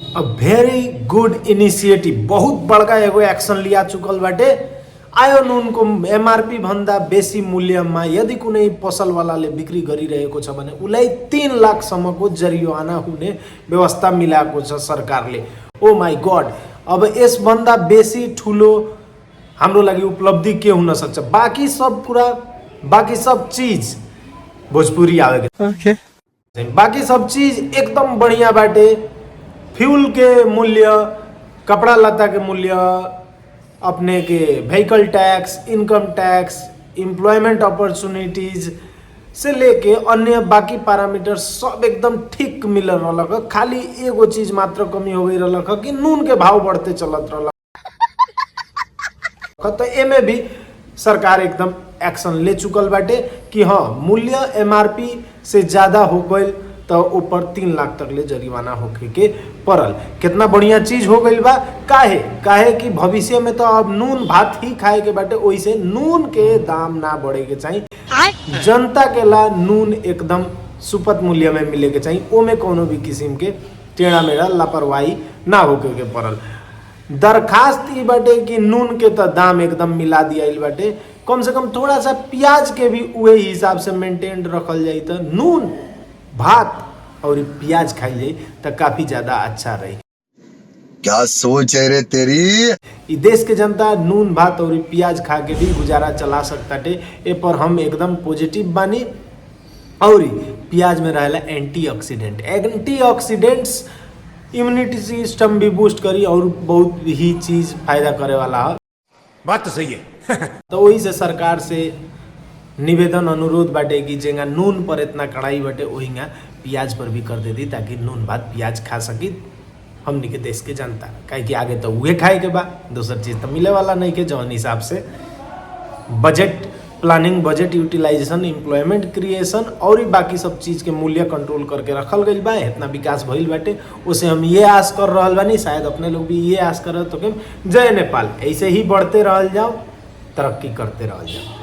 A very good initiative, बहुत बड़का एगो एक्शन लिया चुकल बाटे। आयो नुनको एमआरपी भन्दा बेसी मूल्यमा यदि कुनै पसलवालाले बिक्री गरिरहेको छ भने उसलाई 3 लाखसम्मको जरिवाना हुने व्यवस्था मिलाएको छ सरकारले। ओ माई गॉड, अब यसभन्दा बेसी ठुलो हाम्रो लागि उपलब्धि के हुन सक्छ? बाकी सब कुरा, बाकी सब चीज भोजपुरी आवेको ओके, बाकी सब चीज एकदम बढ़िया बाटे। फ्यूल के मूल्य, कपड़ा लत्ता के मूल्य, अपने के vehicle tax, income tax, employment opportunities से लेके अन्य बाकी पैरामीटर सब एकदम ठीक मिल रहा। खाली एगो चीज मात्र कमी हो गई रहा कि नून के भाव बढ़ते चलत रहा। तो एमे भी सरकार एकदम एक्शन ले चुकल बाटे कि हाँ, मूल्य एमआरपी से ज्यादा हो गई तो ऊपर 3 लाख तक ले जरिमाना होके के पड़ल। कितना बढ़िया चीज हो गई बा। काहे कि भविष्य में तो अब नून भात ही खाए के बाटे, वैसे नून के दाम ना बढ़े के चाहिए। जनता के ला नून एकदम सुपथ मूल्य में मिले के चाहिए। ओमे कोनो भी किस्म के टेढ़ा मेढ़ा लापरवाही ना होके के पड़ल। दरखास्त ई बाटे कि नून के तो दाम एकदम मिला दिया बाटे, कम से कम थोड़ा सा प्याज के भी वही हिसाब से मेंटेन रखल जाए तो नून भात और प्याज खाई जाए तो काफी ज्यादा अच्छा रही। क्या सोच है रे तेरी? देश के जनता नून भात और प्याज खा के भी गुजारा चला सकता टे। ए पर हम एकदम पॉजिटिव बानी। और प्याज में रहेला एंटीऑक्सीडेंट्स इम्यूनिटी सिस्टम भी बूस्ट करी और बहुत ही चीज फायदा करे वाला है। बात तो सही है। तो वही से सरकार से निवेदन अनुरोध बाटे कि जेंगा नून पर इतना कड़ाई बाटे वहींगा प्याज पर भी कर देती, ताकि नून भात प्याज खा सकी हमनी के देश के जनता। काहे कि आगे तो उहे खाए के बा, दूसर चीज तो मिले वाला नहीं के। जौन हिसाब से budget planning, budget utilisation, employment creation और बाकी सब चीज के मूल्य कंट्रोल करके रखल गई बा, इतना विकास भइल बाटे। उसे हम ये आस कर रहल बानी, शायद अपने लोग भी ये आस कर रहे तो कि जय नेपाल, ऐसे ही बढ़ते रहल जाओ, तरक्की करते रहल जाओ।